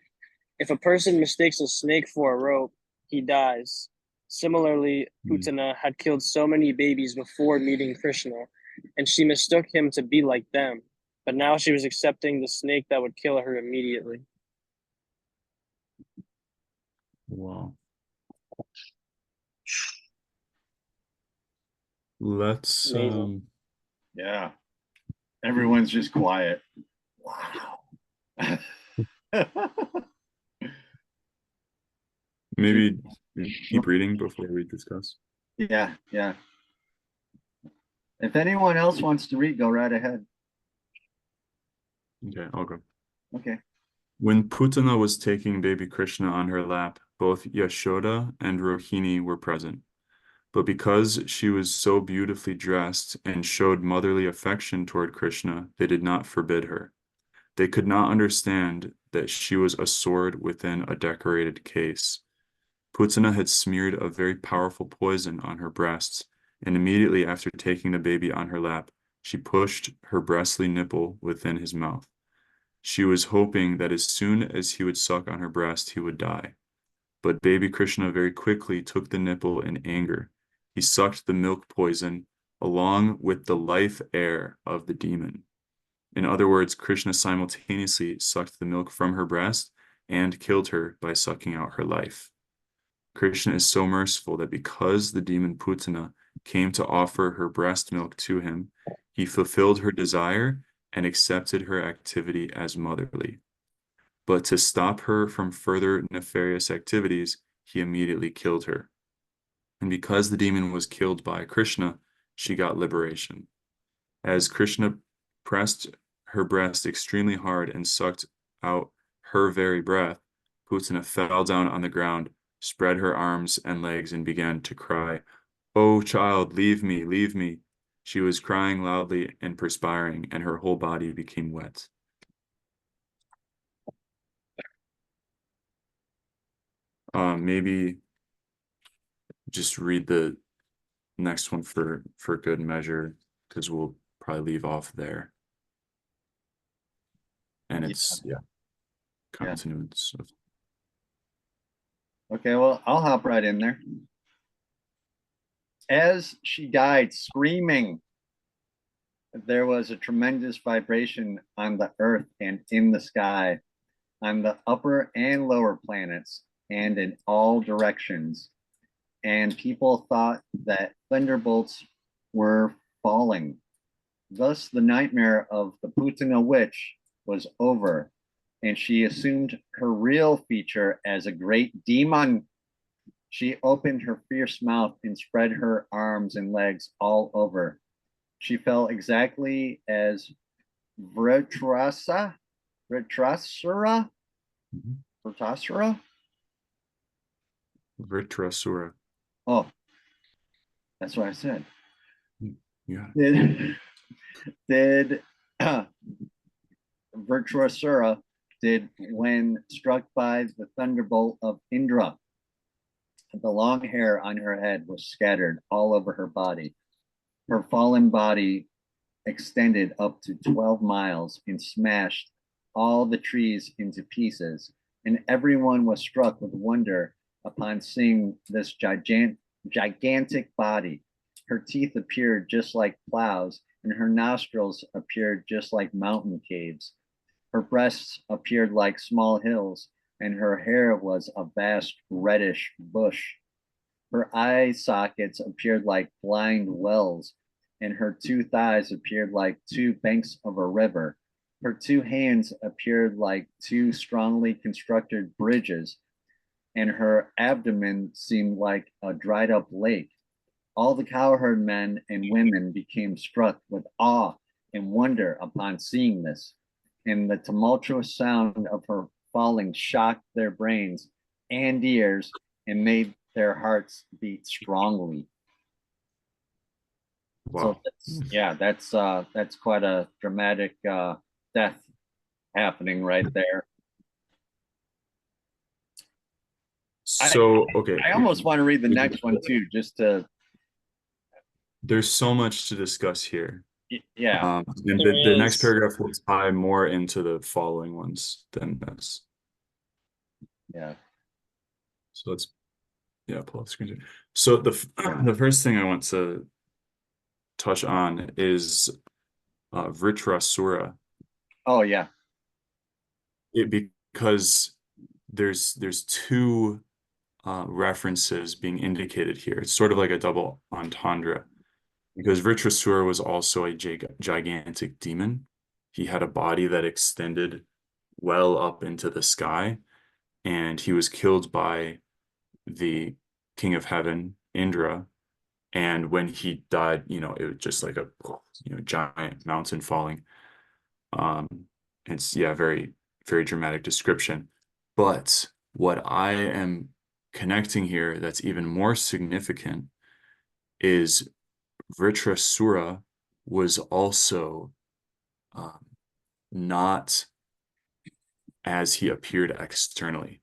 If a person mistakes a snake for a rope, he dies. Similarly, Putana had killed so many babies before meeting Krishna, and she mistook him to be like them. But now she was accepting the snake that would kill her immediately. Wow. Let's Amazing. Yeah. Everyone's just quiet. Wow. maybe keep reading before we discuss. Yeah. If anyone else wants to read, go right ahead. Okay, I'll go. Okay. When Putana was taking baby Krishna on her lap, both Yashoda and Rohini were present. But because she was so beautifully dressed and showed motherly affection toward Krishna, they did not forbid her. They could not understand that she was a sword within a decorated case. Putana had smeared a very powerful poison on her breasts, and immediately after taking the baby on her lap, she pushed her breastly nipple within his mouth. She was hoping that as soon as he would suck on her breast, he would die. But baby Krishna very quickly took the nipple in anger. He sucked the milk poison along with the life air of the demon. In other words, Krishna simultaneously sucked the milk from her breast and killed her by sucking out her life. Krishna is so merciful that because the demon Putana came to offer her breast milk to him, he fulfilled her desire and accepted her activity as motherly. But to stop her from further nefarious activities, he immediately killed her. And because the demon was killed by Krishna, she got liberation. As Krishna pressed her breast extremely hard and sucked out her very breath, Putana fell down on the ground, spread her arms and legs, and began to cry, "Oh, child, leave me, leave me." She was crying loudly and perspiring, and her whole body became wet. Maybe just read the next one for good measure, because we'll probably leave off there. And it's continuance of. Okay, well, I'll hop right in there. As she died screaming, there was a tremendous vibration on the earth and in the sky, on the upper and lower planets, and in all directions. And people thought that thunderbolts were falling. Thus, the nightmare of the Putana witch was over, and she assumed her real feature as a great demon. She opened her fierce mouth and spread her arms and legs all over. She fell exactly as Vritrasura. Vritrasura. Oh, that's what I said. Yeah. Did Virtuosura did when struck by the thunderbolt of Indra. The long hair on her head was scattered all over her body. Her fallen body extended up to 12 miles and smashed all the trees into pieces, and everyone was struck with wonder upon seeing this gigantic body. Her teeth appeared just like plows, and her nostrils appeared just like mountain caves. Her breasts appeared like small hills, and her hair was a vast reddish bush. Her eye sockets appeared like blind wells, and her two thighs appeared like two banks of a river. Her two hands appeared like two strongly constructed bridges, and her abdomen seemed like a dried up lake. All the cowherd men and women became struck with awe and wonder upon seeing this, and the tumultuous sound of her falling shocked their brains and ears and made their hearts beat strongly. Wow. So that's quite a dramatic death happening right there. So, okay. I almost want to read the next one too, just to. There's so much to discuss here. Yeah. And the next paragraph will tie more into the following ones than this. Yeah. So let's, pull up the screen share. So the first thing I want to touch on is Vritrasura. Oh yeah. Because there's two references being indicated here. It's sort of like a double entendre, because Vritrasura was also a gigantic demon. He had a body that extended well up into the sky, and he was killed by the king of heaven, Indra. And when he died, it was just like a giant mountain falling. It's very, very dramatic description. But what I am connecting here that's even more significant is Vritrasura was also not as he appeared externally.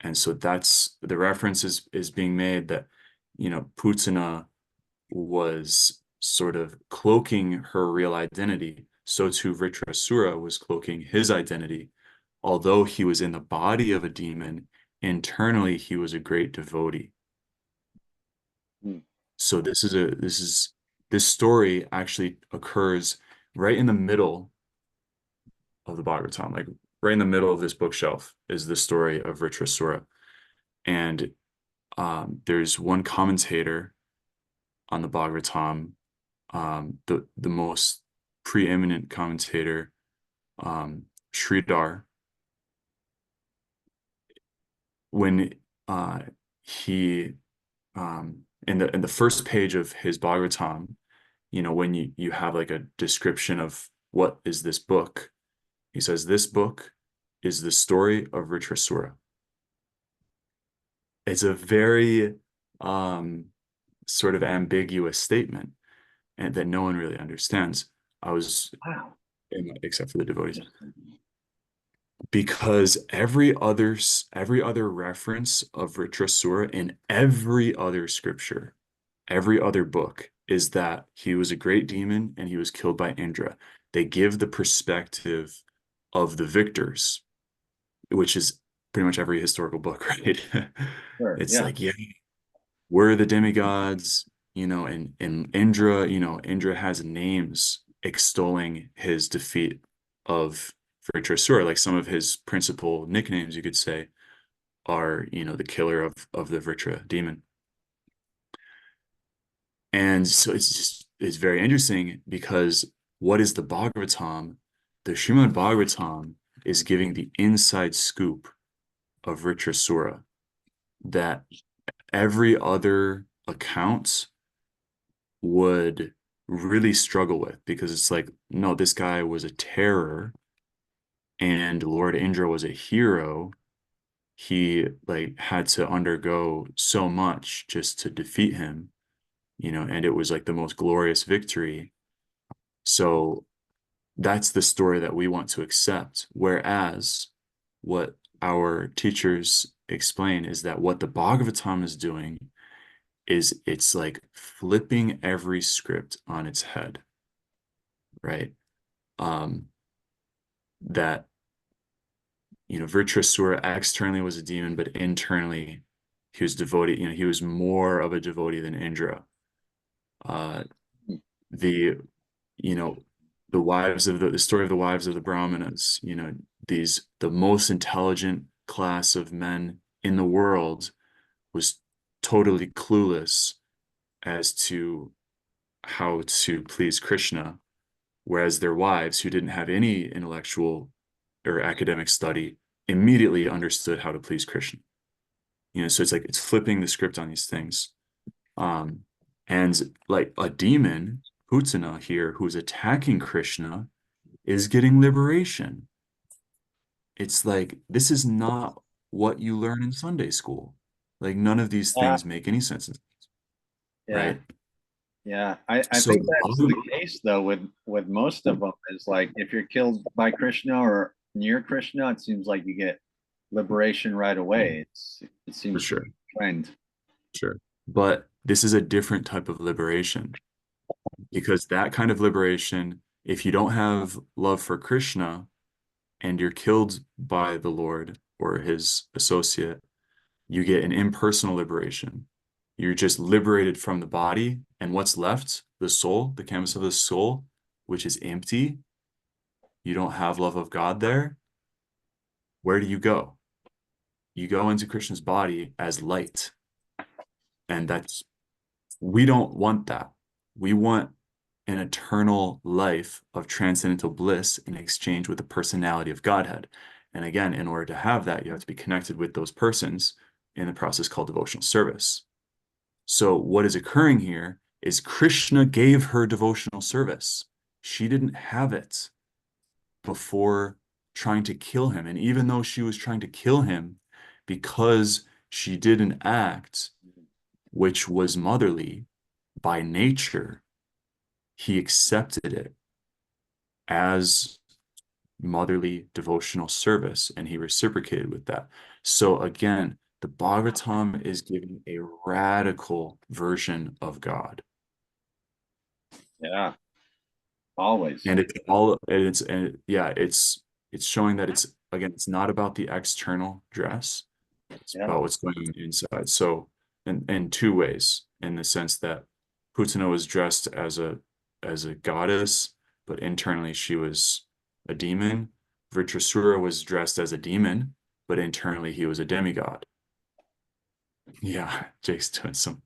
And so that's the reference is being made that, Putana was sort of cloaking her real identity. So too Vritrasura was cloaking his identity. Although he was in the body of a demon, internally he was a great devotee. So this story actually occurs right in the middle of the Bhagavatam, like right in the middle of this bookshelf is the story of Vritrasura. And there's one commentator on the Bhagavatam, the most preeminent commentator, Sridhar, when he in the first page of his Bhagavatam, when you have like a description of what is this book, he says this book is the story of Vritrasura. It's a very sort of ambiguous statement, and that no one really understands. Wow. Except for the devotees, because every other reference of Vritrasura in every other scripture, every other book, is that he was a great demon and he was killed by Indra. They give the perspective of the victors, which is pretty much every historical book, right? Sure, It's yeah. like, yeah, we're the demigods, and Indra, Indra has names extolling his defeat of Vritrasura. Like some of his principal nicknames, you could say, are, the killer of the Vritra demon. And so it's very interesting, because what is the Bhagavatam? The Srimad Bhagavatam is giving the inside scoop of Vritrasura that every other account would really struggle with, because it's like, no, this guy was a terror and Lord Indra was a hero. He like had to undergo so much just to defeat him, and it was like the most glorious victory. So that's the story that we want to accept. Whereas what our teachers explain is that what the Bhagavatam is doing is it's like flipping every script on its head, right? That, Vritrasura externally was a demon, but internally he was devotee, he was more of a devotee than Indra. The, the wives of the story of the wives of the Brahmanas, the most intelligent class of men in the world was totally clueless as to how to please Krishna, whereas their wives, who didn't have any intellectual or academic study, immediately understood how to please Krishna. So it's like it's flipping the script on these things. And like a demon, Putana here, who's attacking Krishna, is getting liberation. It's like, this is not what you learn in Sunday school. Like none of these things make any sense, Yeah. right? Yeah, I So think that's the case though with most of them, is like if you're killed by Krishna or near Krishna, it seems like you get liberation right away. It seems for sure. to be a trend. Sure. But this is a different type of liberation, because that kind of liberation, if you don't have love for Krishna and you're killed by the Lord or his associate, you get an impersonal liberation. You're just liberated from the body, and what's left, the soul, the canvas of the soul, which is empty. You don't have love of God there. Where do you go? You go into Krishna's body as light. And we don't want that. We want an eternal life of transcendental bliss in exchange with the personality of Godhead. And again, in order to have that, you have to be connected with those persons in the process called devotional service. So what is occurring here is Krishna gave her devotional service. She didn't have it before trying to kill him. And even though she was trying to kill him, because she did an act which was motherly by nature, he accepted it as motherly devotional service, and he reciprocated with that. So again, the Bhagavatam is giving a radical version of God. Yeah, always. And it's showing that it's not about the external dress. It's about what's going on inside. So in two ways, in the sense that Putana was dressed as a goddess, but internally she was a demon. Vritrasura was dressed as a demon, but internally he was a demigod. Yeah, Jake's doing some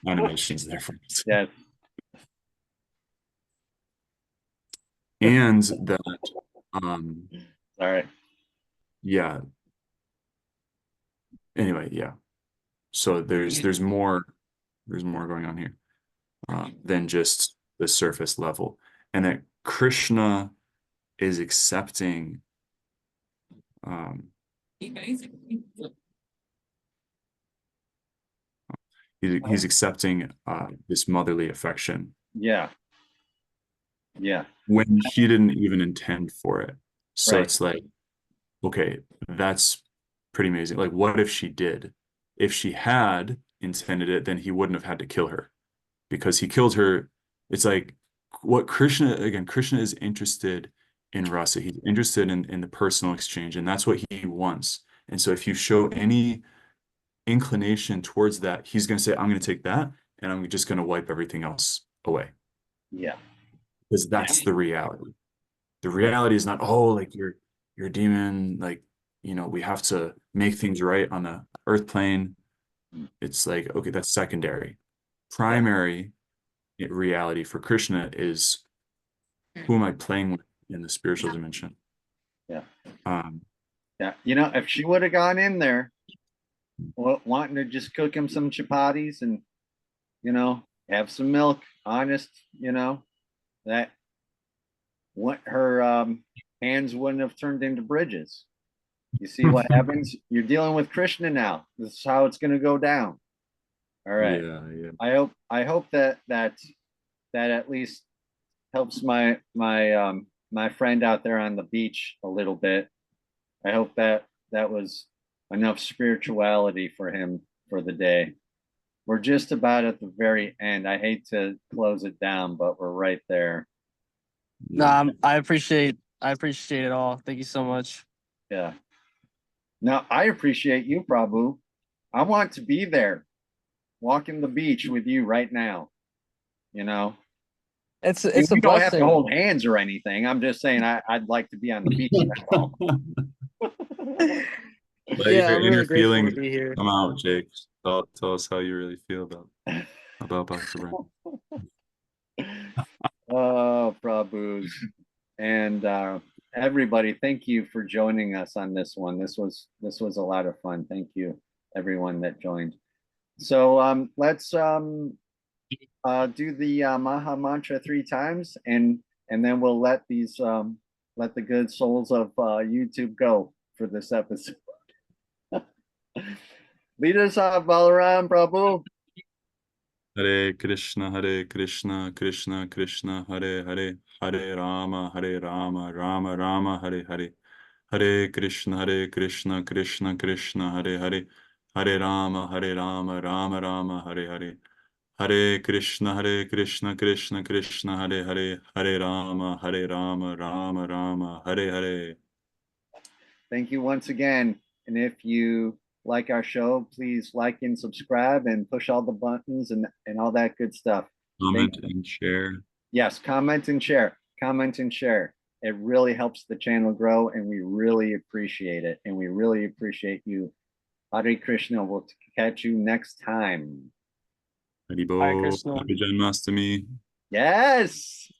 animations there for us. Yeah. And that Sorry. yeah. Anyway, yeah. So there's more going on here than just the surface level, and that Krishna is accepting he's accepting this motherly affection Yeah. Yeah. when she didn't even intend for it. So Right. it's like, okay, that's pretty amazing. Like, what if she did? If she had intended it, then he wouldn't have had to kill her, because he killed her. It's like what Krishna is interested in rasa. He's interested in the personal exchange, and that's what he wants. And so if you show any inclination towards that, he's going to say, I'm going to take that and I'm just going to wipe everything else away. Yeah. Because that's the reality. The reality is not, oh, like you're a demon, like, we have to make things right on the earth plane. It's like, okay, that's secondary. Primary reality for Krishna is, who am I playing with in the spiritual dimension? Yeah. Um, Yeah. If she would have gone in there wanting to just cook him some chapatis and, have some milk, honest, that what her hands wouldn't have turned into bridges. You see what happens? You're dealing with Krishna now. This is how it's going to go down. All right. yeah. I hope that at least helps my friend out there on the beach a little bit. I hope that was enough spirituality for him for the day. We're just about at the very end. I hate to close it down, but we're right there. Nah, I appreciate it all. Thank you so much. Yeah. Now I appreciate you, Prabhu. I want to be there, walking the beach with you right now. It's we a don't have to blessing. hold hands or anything. I'm just saying I'd like to be on the beach. That's all. Yeah, I'm really grateful feelings to be here. come out, Jake. Tell us how you really feel about Bhakti. Oh, Prabhus. And everybody, thank you for joining us on this one. This was a lot of fun. Thank you, everyone that joined. So let's do the Maha Mantra 3 times, and then we'll let the good souls of YouTube go for this episode. Lead us off, Balaram Prabhu. Hare Krishna, Krishna Krishna, Hare Hare, Hare Rama, Rama Rama, Hare Hare. Hare Krishna, Krishna Krishna, Hare Hare, Hare Rama, Rama Rama, Hare Hare. Hare Krishna, Krishna Krishna, Hare Hare, Hare Rama, Rama Rama, Hare Hare. Thank you once again. And if you like our show, please like and subscribe and push all the buttons and all that good stuff. Comment and share. Yes, comment and share. Comment and share. It really helps the channel grow, and we really appreciate it. And we really appreciate you. Hare Krishna. We'll catch you next time. Hare Krishna. Happy Janmastami. Yes.